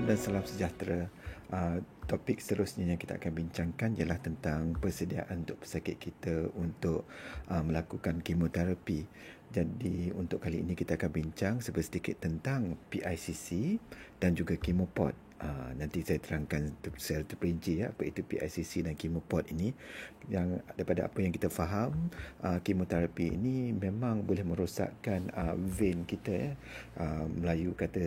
dan salam sejahtera. Topik seterusnya yang kita akan bincangkan ialah tentang persediaan untuk pesakit kita untuk melakukan kemoterapi. Jadi untuk kali ini kita akan bincang sedikit tentang PICC dan juga chemopod. Nanti saya terangkan secara terperinci apa itu PICC dan chemopod ini. Yang daripada apa yang kita faham, kemoterapi ini memang boleh merosakkan vein kita. Melayu kata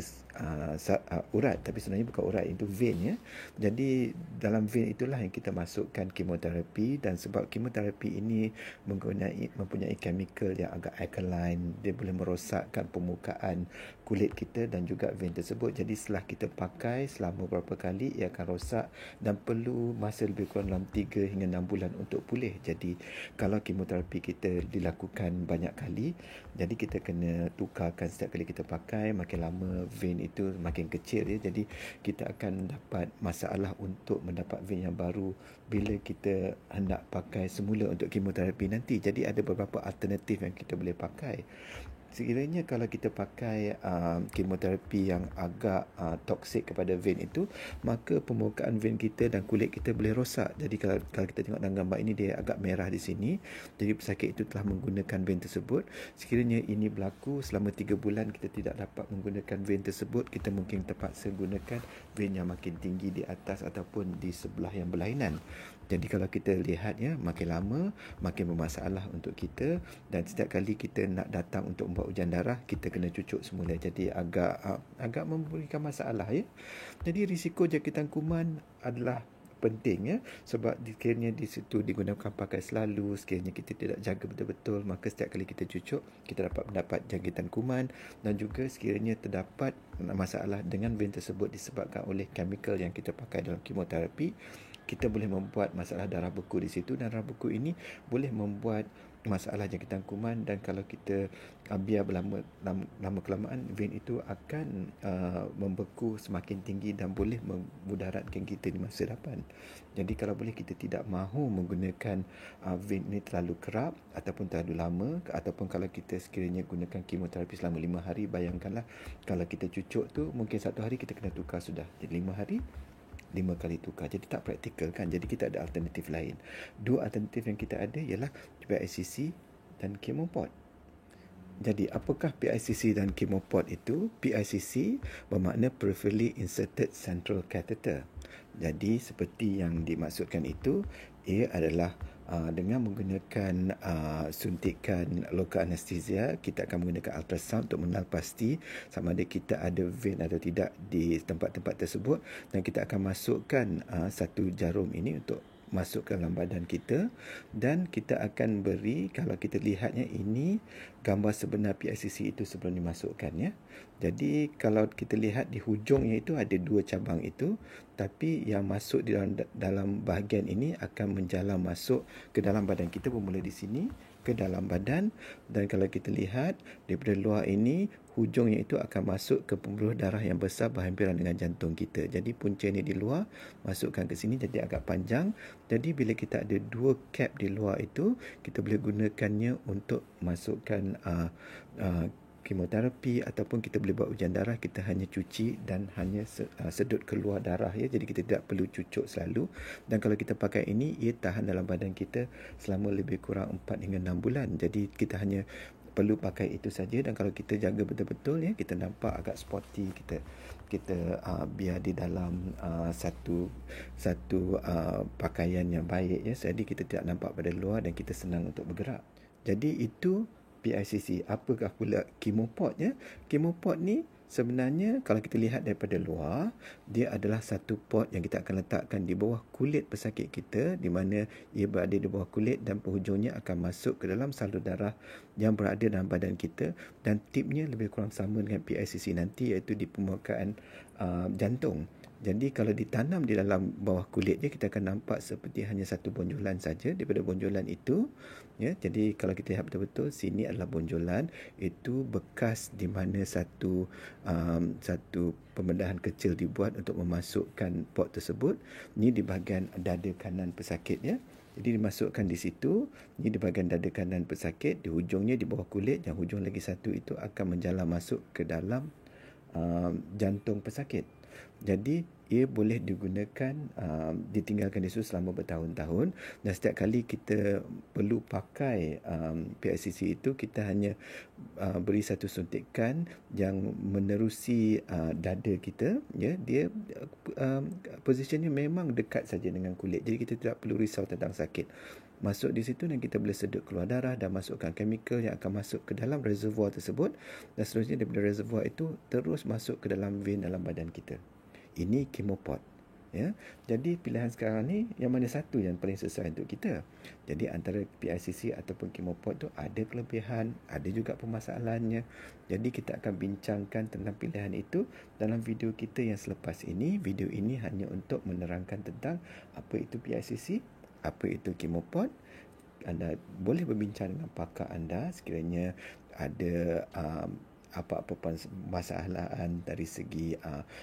urat, tapi sebenarnya bukan urat, itu vein ya. Jadi dalam vein itulah yang kita masukkan kemoterapi, dan sebab kemoterapi ini mempunyai chemical yang agak alkaline, dia boleh merosakkan permukaan kulit kita dan juga vein tersebut. Jadi setelah kita pakai selama beberapa kali, ia akan rosak dan perlu masa lebih kurang dalam 3 hingga 6 bulan untuk pulih. Jadi kalau kemoterapi kita dilakukan banyak kali, jadi kita kena tukarkan setiap kali kita pakai. Makin lama vein itu makin kecil ya. Jadi kita akan dapat masalah untuk mendapat vein yang baru bila kita hendak pakai semula untuk kemoterapi nanti. Jadi ada beberapa alternatif yang kita boleh pakai. Sekiranya kalau kita pakai kemoterapi yang agak toksik kepada vein itu, maka permukaan vein kita dan kulit kita boleh rosak. Jadi kalau kita tengok dalam gambar ini, dia agak merah di sini. Jadi pesakit itu telah menggunakan vein tersebut. Sekiranya ini berlaku selama 3 bulan, kita tidak dapat menggunakan vein tersebut, kita mungkin terpaksa gunakan vein yang makin tinggi di atas ataupun di sebelah yang berlainan. Jadi kalau kita lihat ya, makin lama makin bermasalah untuk kita, dan setiap kali kita nak datang untuk membuat ujian darah, kita kena cucuk semula. Jadi agak memberikan masalah ya. Jadi risiko jangkitan kuman adalah penting ya, sebab sekiranya di situ digunakan pakai selalu, sekiranya kita tidak jaga betul-betul, maka setiap kali kita cucuk, kita dapat mendapat jangkitan kuman. Dan juga sekiranya terdapat masalah dengan vein tersebut disebabkan oleh chemical yang kita pakai dalam kemoterapi, kita boleh membuat masalah darah beku di situ, dan darah beku ini boleh membuat masalah jangkitan kuman. Dan kalau kita biar lama kelamaan, vein itu akan membeku semakin tinggi dan boleh memudaratkan kita di masa depan. Jadi kalau boleh, kita tidak mahu menggunakan vein ini terlalu kerap ataupun terlalu lama. Ataupun kalau kita sekiranya gunakan kemoterapi selama 5 hari, bayangkanlah kalau kita cucuk tu mungkin 1 hari kita kena tukar sudah. Jadi 5 hari 5 kali tukar. Jadi tak praktikal kan. Jadi kita ada alternatif lain. 2 alternatif yang kita ada ialah PICC dan chemopod. Jadi apakah PICC dan chemopod itu? PICC bermakna Peripherally Inserted Central Catheter. Jadi seperti yang dimaksudkan itu, ia adalah dengan menggunakan suntikan lokal anestesia, kita akan menggunakan ultrasound untuk mengenal pasti sama ada kita ada vein atau tidak di tempat-tempat tersebut, dan kita akan masukkan satu jarum ini untuk masuk ke dalam badan kita, dan kita akan beri, kalau kita lihatnya ini gambar sebenar PICC itu sebelum dimasukkan ya. Jadi kalau kita lihat di hujungnya itu ada 2 cabang itu, tapi yang masuk di dalam bahagian ini akan menjalar masuk ke dalam badan kita, bermula di sini ke dalam badan. Dan kalau kita lihat daripada luar ini, hujungnya itu akan masuk ke pembuluh darah yang besar berhampiran dengan jantung kita. Jadi punca ini di luar, masukkan ke sini, jadi agak panjang. Jadi bila kita ada 2 cap di luar itu, kita boleh gunakannya untuk masukkan kemoterapi, ataupun kita boleh buat ujian darah. Kita hanya cuci dan hanya sedut keluar darah ya. Jadi kita tidak perlu cucuk selalu. Dan kalau kita pakai ini, ia tahan dalam badan kita selama lebih kurang 4 hingga 6 bulan. Jadi kita hanya perlu pakai itu saja. Dan kalau kita jaga betul-betul ya, kita nampak agak sporty, kita biar di dalam satu pakaian yang baik ya. Jadi kita tidak nampak pada luar dan kita senang untuk bergerak. Jadi itu PICC. Apakah pula chemopod ya? Chemopod ni sebenarnya kalau kita lihat daripada luar, dia adalah satu pod yang kita akan letakkan di bawah kulit pesakit kita, di mana ia berada di bawah kulit, dan penghujungnya akan masuk ke dalam salur darah yang berada dalam badan kita. Dan tipnya lebih kurang sama dengan PICC nanti, iaitu di permukaan jantung. Jadi kalau ditanam di dalam bawah kulit dia, kita akan nampak seperti hanya satu bonjolan saja. Daripada bonjolan itu ya, jadi kalau kita lihat betul-betul, sini adalah bonjolan, itu bekas di mana satu pembedahan kecil dibuat untuk memasukkan pot tersebut. Ini di bahagian dada kanan pesakit ya. Jadi dimasukkan di situ, ini di bahagian dada kanan pesakit, di hujungnya di bawah kulit, yang hujung lagi satu itu akan menjalar masuk ke dalam jantung pesakit. Jadi ia boleh digunakan, ditinggalkan di situ selama bertahun-tahun, dan setiap kali kita perlu pakai PICC itu, kita hanya beri satu suntikan yang menerusi dada kita, ya. Dia positionnya memang dekat saja dengan kulit, jadi kita tidak perlu risau tentang sakit. Masuk di situ dan kita boleh sedut keluar darah dan masukkan chemical yang akan masuk ke dalam reservoir tersebut, dan seterusnya daripada reservoir itu terus masuk ke dalam vein dalam badan kita. Ini chemopod, ya. Jadi pilihan sekarang ni yang mana satu yang paling sesuai untuk kita. Jadi antara PICC ataupun chemopod tu ada kelebihan, ada juga permasalahannya. Jadi kita akan bincangkan tentang pilihan itu dalam video kita yang selepas ini. Video ini hanya untuk menerangkan tentang apa itu PICC, apa itu chemopod. Anda boleh berbincang dengan pakar anda sekiranya ada apa-apa masalahan dari segi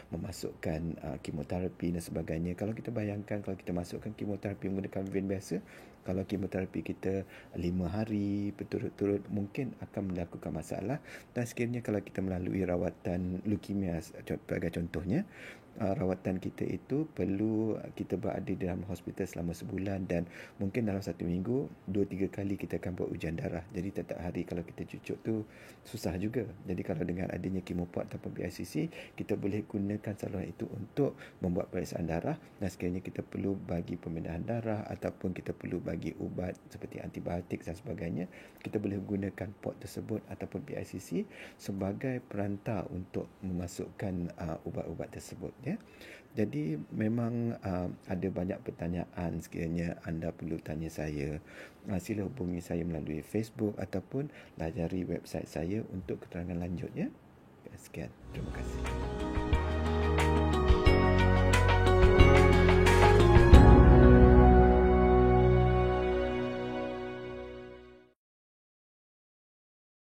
memasukkan kemoterapi dan sebagainya. Kalau kita bayangkan, kalau kita masukkan kemoterapi menggunakan vein biasa, kalau kemoterapi kita 5 hari berturut-turut mungkin akan melakukan masalah. Dan sekiranya kalau kita melalui rawatan leukemia sebagai contohnya, rawatan kita itu perlu kita berada di dalam hospital selama sebulan, dan mungkin dalam 1 minggu 2-3 kali kita akan buat ujian darah. Jadi setiap hari kalau kita cucuk tu susah juga. Jadi kalau dengan adanya chemopod ataupun PICC, kita boleh gunakan saluran itu untuk membuat pemeriksaan darah, dan sekiranya kita perlu bagi pemindahan darah ataupun kita perlu bagi ubat seperti antibiotik dan sebagainya, kita boleh gunakan pod tersebut ataupun PICC sebagai perantar untuk memasukkan ubat-ubat tersebut, ya. Jadi memang ada banyak pertanyaan sekiranya anda perlu tanya saya. Sila hubungi saya melalui Facebook ataupun layari website saya untuk keterangan lanjut, ya. Sekian, terima kasih.